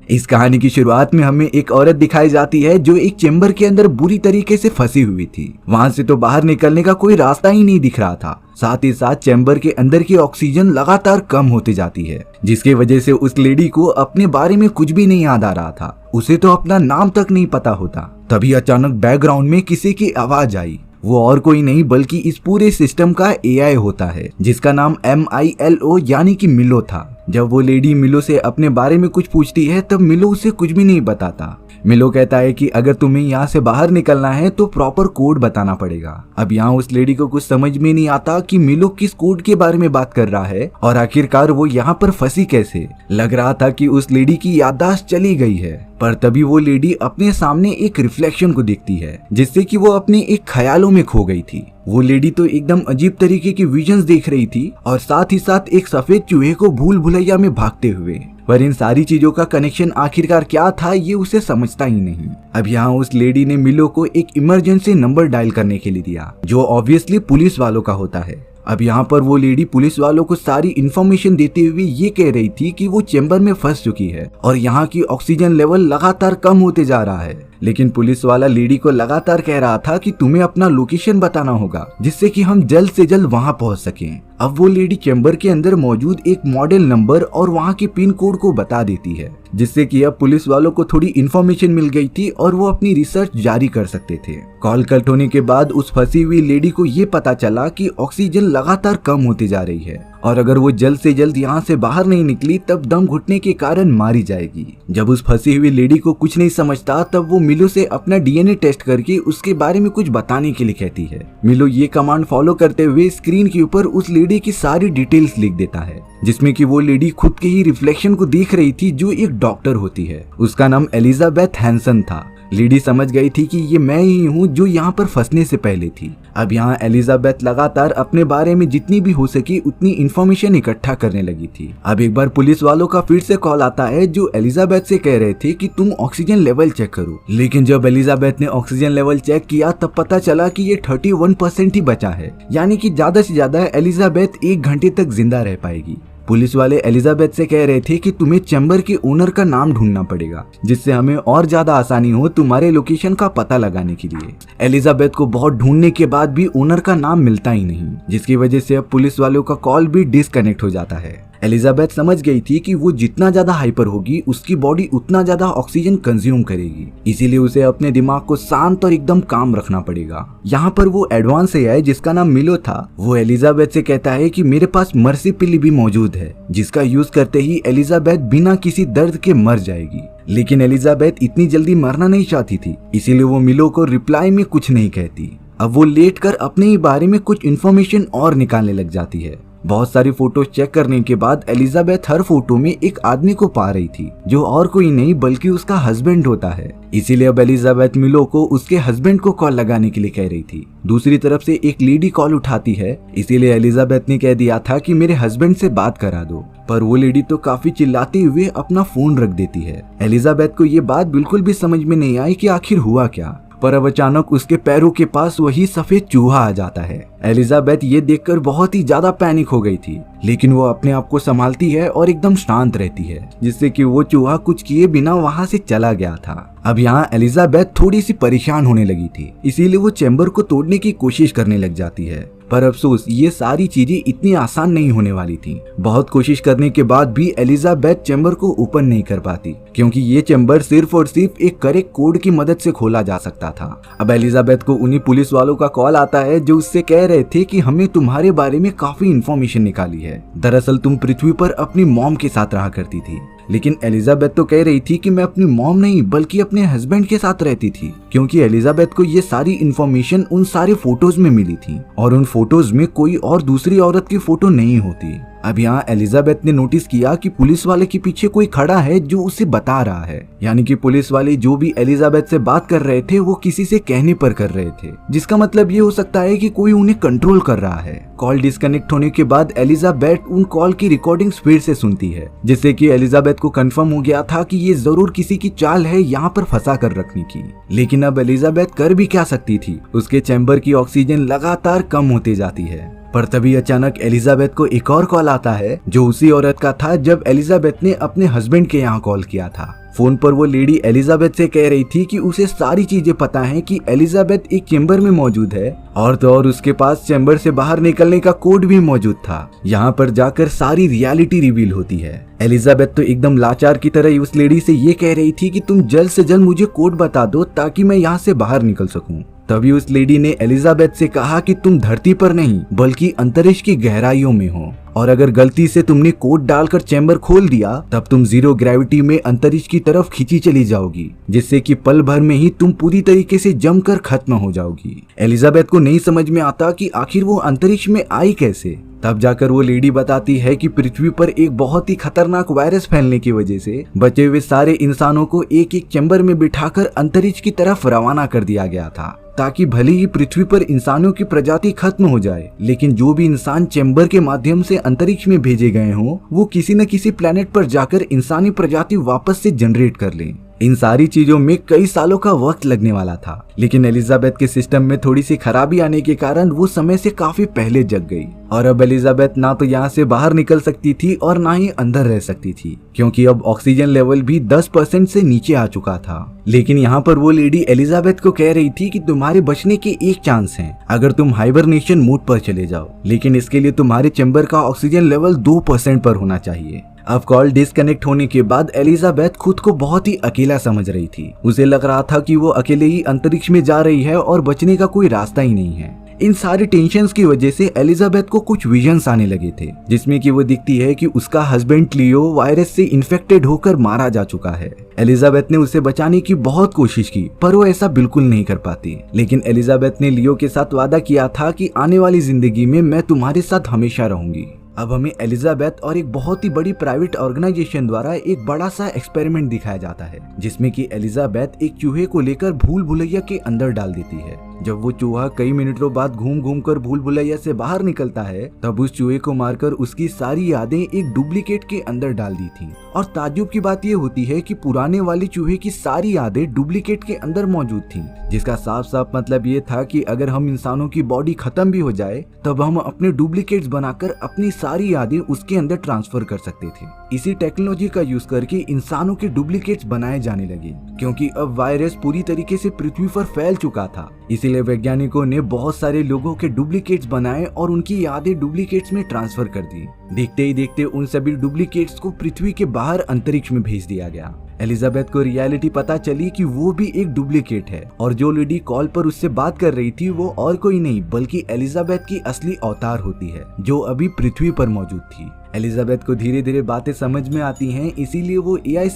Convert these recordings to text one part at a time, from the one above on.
इस कहानी की शुरुआत में हमें एक औरत दिखाई जाती है जो एक चेम्बर के अंदर बुरी तरीके से फंसी हुई थी। वहां से तो बाहर निकलने का कोई रास्ता ही नहीं दिख रहा था। साथ ही साथ चैम्बर के अंदर की ऑक्सीजन लगातार कम होती जाती है, जिसकी वजह से उस लेडी को अपने बारे में कुछ भी नहीं याद आ रहा था। उसे तो अपना नाम तक नहीं पता होता। तभी अचानक बैकग्राउंड में किसी की आवाज आई। वो और कोई नहीं बल्कि इस पूरे सिस्टम का एआई होता है, जिसका नाम MILO यानी कि मिलो था। जब वो लेडी मिलो से अपने बारे में कुछ पूछती है तब मिलो उसे कुछ भी नहीं बताता। मिलो कहता है कि अगर तुम्हें यहाँ से बाहर निकलना है तो प्रॉपर कोड बताना पड़ेगा। अब यहाँ उस लेडी को कुछ समझ में नहीं आता कि मिलो किस कोड के बारे में बात कर रहा है और आखिरकार वो यहाँ पर फंसी कैसे। लग रहा था कि उस लेडी की याददाश्त चली गई है, पर तभी वो लेडी अपने सामने एक रिफ्लेक्शन को देखती है, जिससे कि वो अपने एक ख्यालों में खो गई थी। वो लेडी तो एकदम अजीब तरीके की विजन्स देख रही थी और साथ ही साथ एक सफेद चूहे को भूल भुलैया में भागते हुए। पर इन सारी चीजों का कनेक्शन आखिरकार क्या था ये उसे समझता ही नहीं। अब यहाँ उस लेडी ने मिलो को एक इमरजेंसी नंबर डायल करने के लिए दिया, जो ऑब्वियसली पुलिस वालों का होता है। अब यहाँ पर वो लेडी पुलिस वालों को सारी इन्फॉर्मेशन देते हुए ये कह रही थी कि वो चैम्बर में फंस चुकी है और यहाँ की ऑक्सीजन लेवल लगातार कम होते जा रहा है। लेकिन पुलिस वाला लेडी को लगातार कह रहा था कि तुम्हें अपना लोकेशन बताना होगा, जिससे कि हम जल्द से जल्द वहां पहुंच सकें। अब वो लेडी चैम्बर के अंदर मौजूद एक मॉडल नंबर और वहां के पिन कोड को बता देती है, जिससे कि अब पुलिस वालों को थोड़ी इन्फॉर्मेशन मिल गई थी और वो अपनी रिसर्च जारी कर सकते थे। कॉल कट होने के बाद उस फंसी हुई लेडी को ये पता चला कि ऑक्सीजन लगातार कम होती जा रही है और अगर वो जल्द से जल्द यहाँ से बाहर नहीं निकली तब दम घुटने के कारण मारी जाएगी। जब उस फंसी हुई लेडी को कुछ नहीं समझता तब वो मिलो से अपना DNA टेस्ट करके उसके बारे में कुछ बताने के लिए कहती है। मिलो ये कमांड फॉलो करते हुए स्क्रीन के ऊपर उस लेडी की सारी डिटेल्स लिख देता है, जिसमें कि वो लेडी खुद के ही रिफ्लेक्शन को देख रही थी, जो एक डॉक्टर होती है। उसका नाम एलिजाबेथ हैंसन था। लेडी समझ गई थी कि ये मैं ही हूँ जो यहाँ पर फंसने से पहले थी। अब यहाँ एलिजाबेथ लगातार अपने बारे में जितनी भी हो सकी उतनी इन्फॉर्मेशन इकट्ठा करने लगी थी। अब एक बार पुलिस वालों का फिर से कॉल आता है, जो एलिजाबेथ से कह रहे थे कि तुम ऑक्सीजन लेवल चेक करो। लेकिन जब एलिजाबेथ ने ऑक्सीजन लेवल चेक किया तब पता चला कि ये 31% ही बचा है, यानी कि ज्यादा से ज्यादा एलिजाबेथ 1 घंटे तक जिंदा रह पाएगी। पुलिस वाले एलिजाबेथ से कह रहे थे कि तुम्हें चैम्बर के ओनर का नाम ढूंढना पड़ेगा, जिससे हमें और ज्यादा आसानी हो तुम्हारे लोकेशन का पता लगाने के लिए। एलिजाबेथ को बहुत ढूंढने के बाद भी ओनर का नाम मिलता ही नहीं, जिसकी वजह से अब पुलिस वालों का कॉल भी डिस्कनेक्ट हो जाता है। एलिजाबेथ समझ गई थी कि वो जितना ज्यादा हाइपर होगी उसकी बॉडी उतना ज्यादा ऑक्सीजन कंज्यूम करेगी, इसीलिए उसे अपने दिमाग को शांत और एकदम काम रखना पड़ेगा। यहाँ पर वो एडवांस एआई जिसका नाम मिलो था, वो एलिजाबेथ से कहता है कि मेरे पास मर्सी पिल भी मौजूद है, जिसका यूज करते ही एलिजाबेथ बिना किसी दर्द के मर जाएगी। लेकिन एलिजाबेथ इतनी जल्दी मरना नहीं चाहती थी, इसीलिए वो मिलो को रिप्लाई में कुछ नहीं कहती। अब वो लेट कर अपने ही बारे में कुछ इन्फॉर्मेशन और निकालने लग जाती है। बहुत सारी फोटो चेक करने के बाद एलिजाबेथ हर फोटो में एक आदमी को पा रही थी, जो और कोई नहीं बल्कि उसका हस्बैंड होता है। इसीलिए अब एलिजाबेथ मिलो को उसके हस्बैंड को कॉल लगाने के लिए कह रही थी। दूसरी तरफ से एक लेडी कॉल उठाती है, इसीलिए एलिजाबेथ ने कह दिया था कि मेरे हस्बैंड से बात करा दो, पर वो लेडी तो काफी चिल्लाते हुए अपना फोन रख देती है। एलिजाबेथ को ये बात बिल्कुल भी समझ में नहीं आई कि आखिर हुआ क्या, पर अब अचानक उसके पैरों के पास वही सफेद चूहा आ जाता है। एलिजाबेथ ये देखकर बहुत ही ज्यादा पैनिक हो गई थी, लेकिन वो अपने आप को संभालती है और एकदम शांत रहती है, जिससे कि वो चूहा कुछ किए बिना वहां से चला गया था। अब यहाँ एलिजाबेथ थोड़ी सी परेशान होने लगी थी, इसीलिए वो चैम्बर को तोड़ने की कोशिश करने लग जाती है। पर अफसोस ये सारी चीजें इतनी आसान नहीं होने वाली थी। बहुत कोशिश करने के बाद भी एलिजाबेथ चैम्बर को ओपन नहीं कर पाती, क्योंकि ये चैम्बर सिर्फ और सिर्फ एक करेक्ट कोड की मदद से खोला जा सकता था। अब एलिजाबेथ को उन्हीं पुलिस वालों का कॉल आता है, जो उससे कह रहे थे कि हमें तुम्हारे बारे में काफी इन्फॉर्मेशन निकाली है। दरअसल तुम पृथ्वी पर अपनी मॉम के साथ रहा करती थी। लेकिन एलिजाबेथ तो कह रही थी कि मैं अपनी मॉम नहीं बल्कि अपने हस्बैंड के साथ रहती थी, क्योंकि एलिजाबेथ को ये सारी इन्फॉर्मेशन उन सारे फोटोज में मिली थी और उन फोटोज में कोई और दूसरी औरत की फोटो नहीं होती। अब यहाँ एलिजाबेथ ने नोटिस किया कि पुलिस वाले के पीछे कोई खड़ा है जो उसे बता रहा है, यानी कि पुलिस वाले जो भी एलिजाबेथ से बात कर रहे थे वो किसी से कहने पर कर रहे थे, जिसका मतलब ये हो सकता है कि कोई उन्हें कंट्रोल कर रहा है। कॉल डिस्कनेक्ट होने के बाद एलिजाबेथ उन कॉल की रिकॉर्डिंग्स फिर से सुनती है, जिससे कि एलिजाबेथ को कंफर्म हो गया था कि ये जरूर किसी की चाल है यहाँ पर फंसा कर रखने की। लेकिन अब एलिजाबेथ कर भी क्या सकती थी, उसके चैम्बर की ऑक्सीजन लगातार कम होती जाती है। पर तभी अचानक एलिजाबेथ को एक और कॉल आता है जो उसी औरत का था जब एलिजाबेथ ने अपने हस्बैंड के यहाँ कॉल किया था। फोन पर वो लेडी एलिजाबेथ से कह रही थी कि उसे सारी चीजें पता हैं कि एलिजाबेथ एक चेंबर में मौजूद है और तो और उसके पास चेंबर से बाहर निकलने का कोड भी मौजूद था। यहाँ पर जाकर सारी रियलिटी रिवील होती है। एलिजाबेथ तो एकदम लाचार की तरह उस लेडी से ये कह रही थी कि तुम जल्द से जल्द मुझे कोड बता दो ताकि मैं यहाँ से बाहर निकल सकूं। तभी उस लेडी ने एलिजाबेथ से कहा कि तुम धरती पर नहीं बल्कि अंतरिक्ष की गहराइयों में हो और अगर गलती से तुमने कोड डालकर चैम्बर खोल दिया तब तुम जीरो ग्रेविटी में अंतरिक्ष की तरफ खींची चली जाओगी, जिससे कि पल भर में ही तुम पूरी तरीके से जमकर खत्म हो जाओगी। एलिजाबेथ को नहीं समझ में आता कि आखिर वो अंतरिक्ष में आई कैसे। तब जाकर वो लेडी बताती है कि पृथ्वी पर एक बहुत ही खतरनाक वायरस फैलने की वजह से बचे हुए सारे इंसानों को एक एक चैम्बर में बिठाकर अंतरिक्ष की तरफ रवाना कर दिया गया था ताकि भले ही पृथ्वी पर इंसानों की प्रजाति खत्म हो जाए, लेकिन जो भी इंसान चैम्बर के माध्यम से अंतरिक्ष में भेजे गए हों वो किसी न किसी प्लेनेट पर जाकर इंसानी प्रजाति वापस से जनरेट कर लें। इन सारी चीजों में कई सालों का वक्त लगने वाला था, लेकिन एलिजाबेथ के सिस्टम में थोड़ी सी खराबी आने के कारण वो समय से काफी पहले जग गई और अब एलिजाबेथ ना तो यहाँ से बाहर निकल सकती थी और ना ही अंदर रह सकती थी, क्योंकि अब ऑक्सीजन लेवल भी 10% से नीचे आ चुका था। लेकिन यहाँ पर वो लेडी एलिजाबेथ को कह रही थी कि तुम्हारे बचने के एक चांस है अगर तुम हाइबरनेशन मोड पर चले जाओ, लेकिन इसके लिए तुम्हारे चैम्बर का ऑक्सीजन लेवल 2% पर होना चाहिए। अब कॉल डिस्कनेक्ट होने के बाद एलिजाबेथ खुद को बहुत ही अकेला समझ रही थी। उसे लग रहा था कि वो अकेले ही अंतरिक्ष में जा रही है और बचने का कोई रास्ता ही नहीं है। इन सारी टेंशन्स की वजह से एलिजाबेथ को कुछ विजन्स आने लगे थे, जिसमें कि वो दिखती है कि उसका हस्बैंड लियो वायरस से इन्फेक्टेड होकर मारा जा चुका है। एलिजाबेथ ने उसे बचाने की बहुत कोशिश की पर वो ऐसा बिल्कुल नहीं कर पाती, लेकिन एलिजाबेथ ने लियो के साथ वादा किया था कि आने वाली जिंदगी में मैं तुम्हारे साथ हमेशा रहूंगी। अब हमें एलिजाबेथ और एक बहुत ही बड़ी प्राइवेट ऑर्गेनाइजेशन द्वारा एक बड़ा सा एक्सपेरिमेंट दिखाया जाता है, जिसमें कि एलिजाबेथ एक चूहे को लेकर भूल भुलैया के अंदर डाल देती है। जब वो चूहा कई मिनटों बाद घूम घूम कर भूल भुलैया से बाहर निकलता है तब उस चूहे को मारकर उसकी सारी यादें एक डुप्लीकेट के अंदर डाल दी थी। और ताज्जुब की बात ये होती है कि पुराने वाले चूहे की सारी यादें डुप्लीकेट के अंदर मौजूद थी, जिसका साफ साफ मतलब ये था कि अगर हम इंसानों की बॉडी खत्म भी हो जाए तब हम अपने डुप्लीकेट्स बनाकर अपनी सारी यादें उसके अंदर ट्रांसफर कर सकते थे। इसी टेक्नोलॉजी का यूज करके इंसानों के डुप्लीकेट्स बनाए जाने लगे, क्योंकि अब वायरस पूरी तरीके से पृथ्वी पर फैल चुका था। इसीलिए वैज्ञानिकों ने बहुत सारे लोगों के डुप्लीकेट्स बनाए और उनकी यादें डुप्लीकेट्स में ट्रांसफर कर दी। देखते ही देखते उन सभी डुप्लीकेट्स को पृथ्वी के बाहर अंतरिक्ष में भेज दिया गया। एलिजाबेथ को रियलिटी पता चली कि वो भी एक डुप्लीकेट है और जो लेडी कॉल पर उससे बात कर रही थी वो और कोई नहीं बल्कि एलिजाबेथ की असली अवतार होती है, जो अभी पृथ्वी पर मौजूद थी। एलिजाबेथ को धीरे धीरे बातें समझ में आती हैं, इसीलिए वो एआई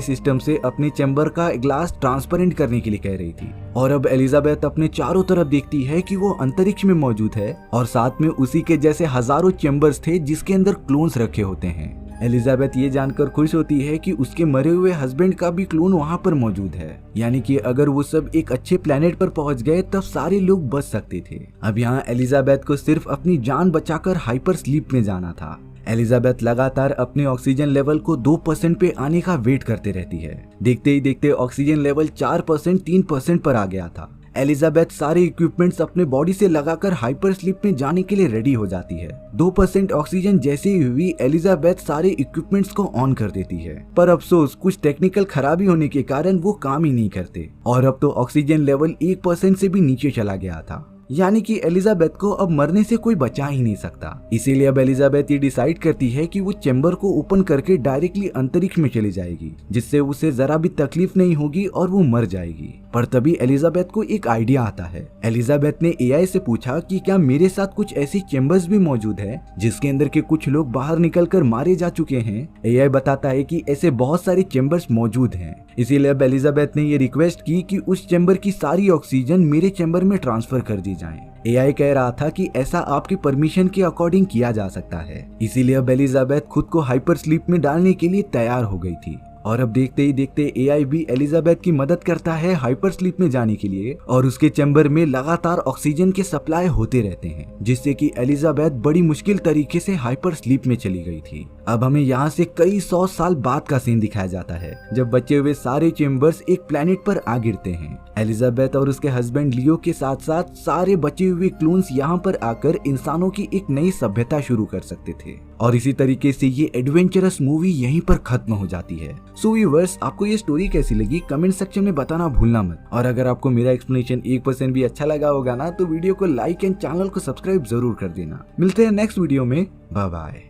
सिस्टम से अपने चैम्बर का ग्लास ट्रांसपेरेंट करने के लिए कह रही थी। और अब एलिजाबेथ अपने चारों तरफ देखती है कि वो अंतरिक्ष में मौजूद है और साथ में उसी के जैसे हजारों चैम्बर्स थे जिसके अंदर क्लोन्स रखे होते हैं। एलिजाबेथ ये जानकर खुश होती है कि उसके मरे हुए हस्बैंड का भी क्लोन वहाँ पर मौजूद है, यानी कि अगर वो सब एक अच्छे प्लेनेट पर पहुंच गए तब सारे लोग बच सकते थे। अब यहाँ एलिजाबेथ को सिर्फ अपनी जान बचाकर हाइपर स्लीप में जाना था। एलिजाबेथ लगातार अपने ऑक्सीजन लेवल को 2% पे आने का वेट करते रहती है। देखते ही देखते ऑक्सीजन लेवल 4%, 3% पर आ गया था। एलिजाबेथ सारे इक्विपमेंट्स अपने बॉडी से लगाकर हाइपर स्लीप में जाने के लिए रेडी हो जाती है। 2% ऑक्सीजन जैसे ही हुई एलिजाबेथ सारे इक्विपमेंट्स को ऑन कर देती है, पर अफसोस कुछ टेक्निकल खराबी होने के कारण वो काम ही नहीं करते और अब तो ऑक्सीजन लेवल 1% से भी नीचे चला गया था, यानी कि एलिजाबेथ को अब मरने से कोई बचा ही नहीं सकता। इसीलिए अब एलिजाबेथ ये डिसाइड करती है कि वो चैम्बर को ओपन करके डायरेक्टली अंतरिक्ष में चली जाएगी, जिससे उसे जरा भी तकलीफ नहीं होगी और वो मर जाएगी। पर तभी एलिजाबेथ को एक आइडिया आता है। एलिजाबेथ ने एआई से पूछा कि क्या मेरे साथ कुछ ऐसी चैम्बर्स भी मौजूद है जिसके अंदर के कुछ लोग बाहर निकलकर मारे जा चुके हैं। एआई बताता है कि ऐसे बहुत सारे चैम्बर्स मौजूद हैं। इसीलिए अब एलिजाबेथ ने ये रिक्वेस्ट की कि उस चैम्बर की सारी ऑक्सीजन मेरे चैम्बर में ट्रांसफर कर दी जाए। एआई कह रहा था कि ऐसा आपकी परमिशन के अकॉर्डिंग किया जा सकता है। इसीलिए अब एलिजाबेथ खुद को हाइपर स्लीप में डालने के लिए तैयार हो गई थी और अब देखते ही देखते एआई भी एलिजाबेथ की मदद करता है हाइपर स्लीप में जाने के लिए और उसके चैम्बर में लगातार ऑक्सीजन के सप्लाई होते रहते हैं, जिससे कि एलिजाबेथ बड़ी मुश्किल तरीके से हाइपर स्लीप में चली गई थी। अब हमें यहाँ से कई 100 साल बाद का सीन दिखाया जाता है, जब बचे हुए सारे चेम्बर्स एक प्लेनेट पर आ गिरते हैं। एलिजाबेथ और उसके हस्बैंड लियो के साथ साथ सारे बचे हुए क्लून्स यहाँ पर आकर इंसानों की एक नई सभ्यता शुरू कर सकते थे। और इसी तरीके से ये एडवेंचरस मूवी यहीं पर खत्म हो जाती है। सो व्यूअर्स, आपको ये स्टोरी कैसी लगी कमेंट सेक्शन में बताना भूलना मत। और अगर आपको मेरा एक्सप्लेनेशन 1% भी अच्छा लगा होगा ना, तो वीडियो को लाइक एंड चैनल को सब्सक्राइब जरूर कर देना। मिलते हैं नेक्स्ट वीडियो में, बाय बाय।